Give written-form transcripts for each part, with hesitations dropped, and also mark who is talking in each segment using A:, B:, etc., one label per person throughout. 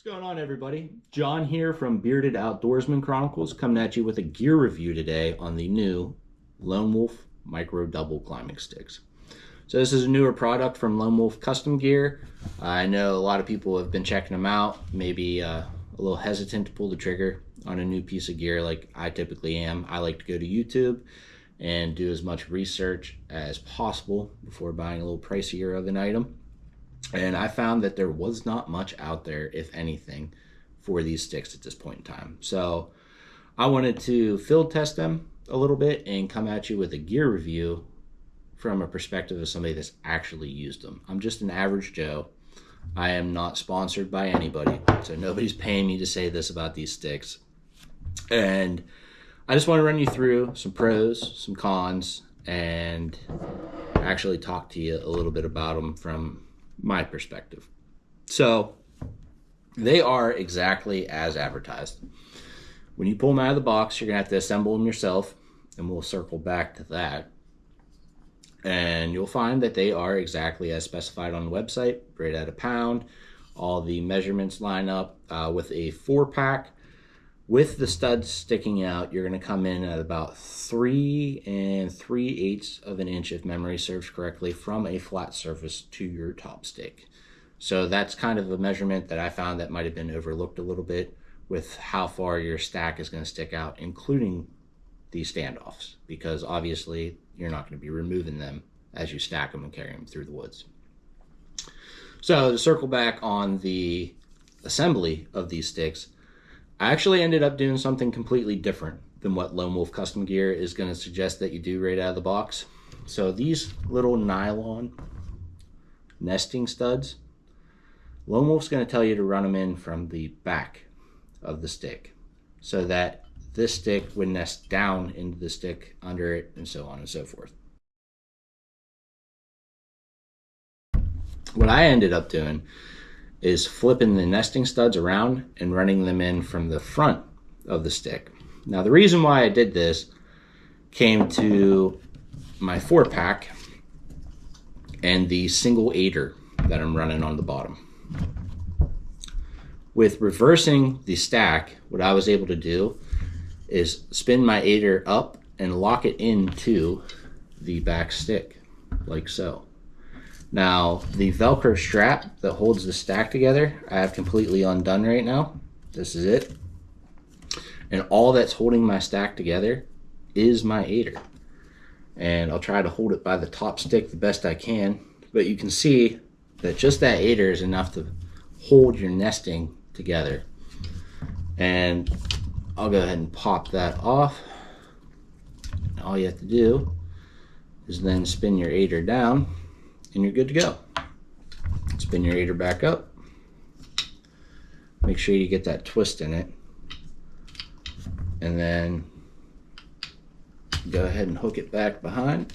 A: What's going on, everybody? John here from Bearded Outdoorsman Chronicles, coming at you with a gear review today on the new Lone Wolf Micro Double Climbing Sticks. So this is a newer product from Lone Wolf Custom Gear. I know a lot of people have been checking them out, maybe a little hesitant to pull the trigger on a new piece of gear like I typically am. I like to go to YouTube and do as much research as possible before buying a little pricier of an item. And I found that there was not much out there, if anything, for these sticks at this point in time. So I wanted to field test them a little bit and come at you with a gear review from a perspective of somebody that's actually used them. I'm just an average Joe. I am not sponsored by anybody, so nobody's paying me to say this about these sticks. And I just want to run you through some pros, some cons, and actually talk to you a little bit about them from my perspective. So they are exactly as advertised. When you pull them out of the box, you're gonna have to assemble them yourself, and we'll circle back to that. And you'll find that they are exactly as specified on the website, right at a pound. All the measurements line up with a 4-pack. With the studs sticking out, you're going to come in at about 3 3/8 of an inch, if memory serves correctly, from a flat surface to your top stick. So that's kind of a measurement that I found that might have been overlooked a little bit with how far your stack is going to stick out, including these standoffs, because obviously you're not going to be removing them as you stack them and carry them through the woods. So to circle back on the assembly of these sticks, I actually ended up doing something completely different than what Lone Wolf Custom Gear is going to suggest that you do right out of the box. So these little nylon nesting studs, Lone Wolf's going to tell you to run them in from the back of the stick so that this stick would nest down into the stick under it, and so on and so forth. What I ended up doing is flipping the nesting studs around and running them in from the front of the stick. Now the reason why I did this came to my 4-pack and the single aider that I'm running on the bottom. With reversing the stack, what I was able to do is spin my aider up and lock it into the back stick, like so. Now, the Velcro strap that holds the stack together, I have completely undone right now. This is it. And all that's holding my stack together is my aider. And I'll try to hold it by the top stick the best I can. But you can see that just that aider is enough to hold your nesting together. And I'll go ahead and pop that off. All you have to do is then spin your aider down, and you're good to go. Spin your aider back up. Make sure you get that twist in it. And then go ahead and hook it back behind.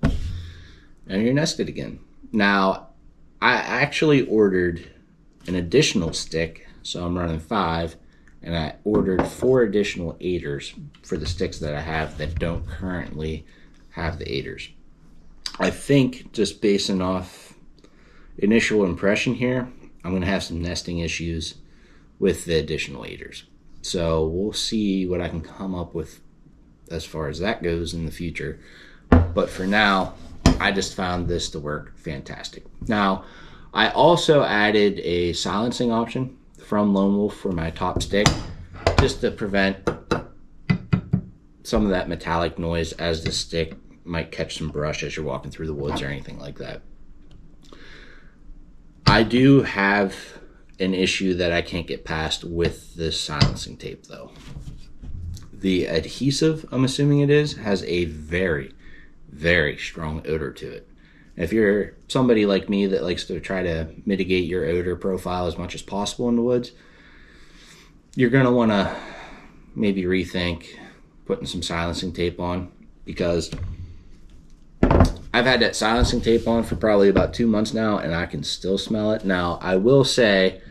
A: And you're nested again. Now, I actually ordered an additional stick, so I'm running 5, and I ordered 4 additional aiders for the sticks that I have that don't currently have the aiders. I think, just basing off initial impression here, I'm going to have some nesting issues with the additional aiders. So we'll see what I can come up with as far as that goes in the future. But for now, I just found this to work fantastic. Now, I also added a silencing option from Lone Wolf for my top stick, just to prevent some of that metallic noise as the stick might catch some brush as you're walking through the woods or anything like that. I do have an issue that I can't get past with this silencing tape though. The adhesive, I'm assuming it is, has a very, very strong odor to it. If you're somebody like me that likes to try to mitigate your odor profile as much as possible in the woods, you're going to want to maybe rethink putting some silencing tape on, because I've had that silencing tape on for probably about 2 months now, and I can still smell it. Now, I will say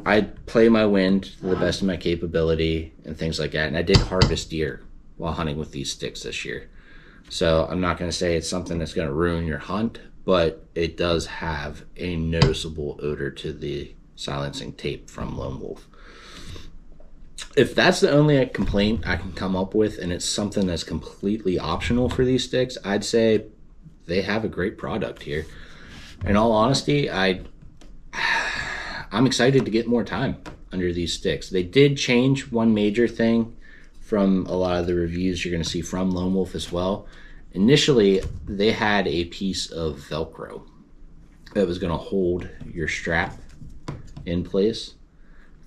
A: I play my wind to the best of my capability and things like that, and I did harvest deer while hunting with these sticks this year. So I'm not going to say it's something that's going to ruin your hunt, but it does have a noticeable odor to the silencing tape from Lone Wolf. If that's the only complaint I can come up with, and it's something that's completely optional for these sticks, I'd say they have a great product here. In all honesty, I'm excited to get more time under these sticks. They did change one major thing from a lot of the reviews you're going to see from Lone Wolf as well. Initially, they had a piece of Velcro that was going to hold your strap in place.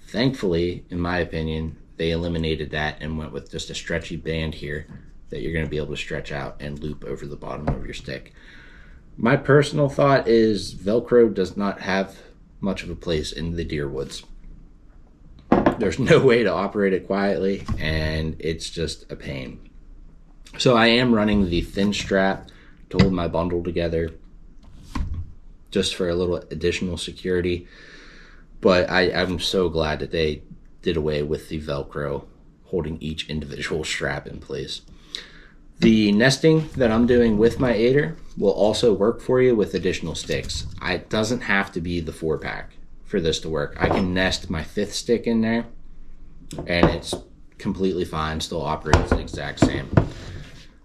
A: Thankfully, in my opinion, they eliminated that and went with just a stretchy band here that you're going to be able to stretch out and loop over the bottom of your stick. My personal thought is Velcro does not have much of a place in the deer woods. There's no way to operate it quietly, and it's just a pain. So I am running the thin strap to hold my bundle together just for a little additional security. But I'm so glad that they did away with the Velcro holding each individual strap in place. The nesting that I'm doing with my aider will also work for you with additional sticks. It doesn't have to be the 4-pack for this to work. I can nest my 5th stick in there and it's completely fine, still operates the exact same.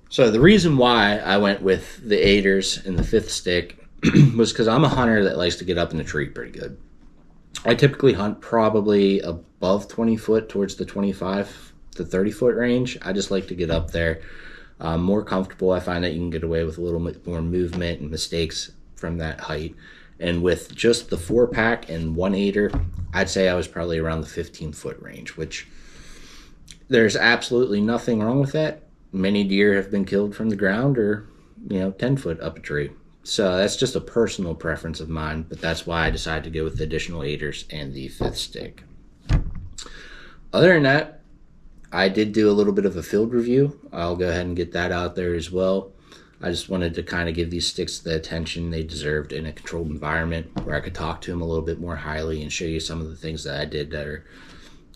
A: So the reason why I went with the aiders and the 5th stick was because I'm a hunter that likes to get up in the tree pretty good. I typically hunt probably above 20 foot towards the 25 to 30 foot range. I just like to get up there. More comfortable. I find that you can get away with a little bit more movement and mistakes from that height. And with just the 4-pack and 1 aider, I'd say I was probably around the 15 foot range, which there's absolutely nothing wrong with that. Many deer have been killed from the ground or, 10 foot up a tree. So that's just a personal preference of mine, but that's why I decided to go with the additional aiders and the 5th stick. Other than that, I did do a little bit of a field review. I'll go ahead and get that out there as well. I just wanted to kind of give these sticks the attention they deserved in a controlled environment where I could talk to them a little bit more highly and show you some of the things that I did that are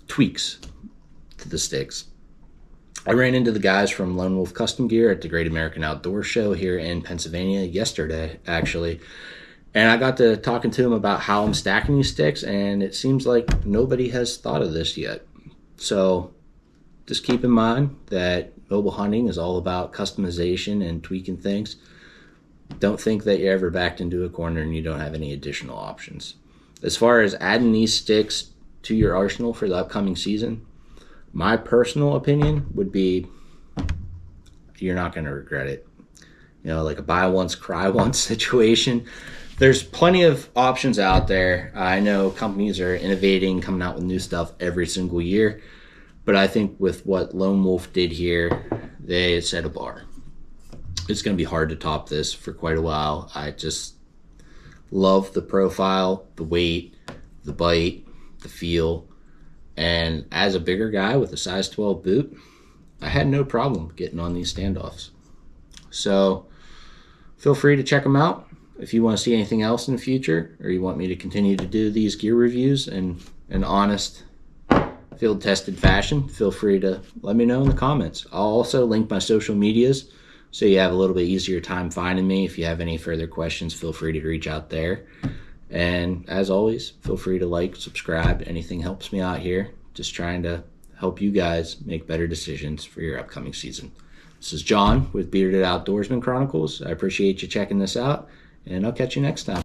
A: tweaks to the sticks. I ran into the guys from Lone Wolf Custom Gear at the Great American Outdoor Show here in Pennsylvania yesterday, actually. And I got to talking to them about how I'm stacking these sticks, and it seems like nobody has thought of this yet. So just keep in mind that mobile hunting is all about customization and tweaking things. Don't think that you're ever backed into a corner and you don't have any additional options. As far as adding these sticks to your arsenal for the upcoming season, my personal opinion would be you're not going to regret it. Like a buy once, cry once situation. There's plenty of options out there. I know companies are innovating, coming out with new stuff every single year. But I think with what Lone Wolf did here, they set a bar. It's going to be hard to top this for quite a while. I just love the profile, the weight, the bite, the feel. And as a bigger guy with a size 12 boot, I had no problem getting on these standoffs. So feel free to check them out. If you want to see anything else in the future, or you want me to continue to do these gear reviews in an honest, field-tested fashion, feel free to let me know in the comments. I'll also link my social medias so you have a little bit easier time finding me. If you have any further questions, feel free to reach out there. And as always, feel free to like, subscribe. Anything helps me out here. Just trying to help you guys make better decisions for your upcoming season. This is John with Bearded Outdoorsman Chronicles. I appreciate you checking this out, and I'll catch you next time.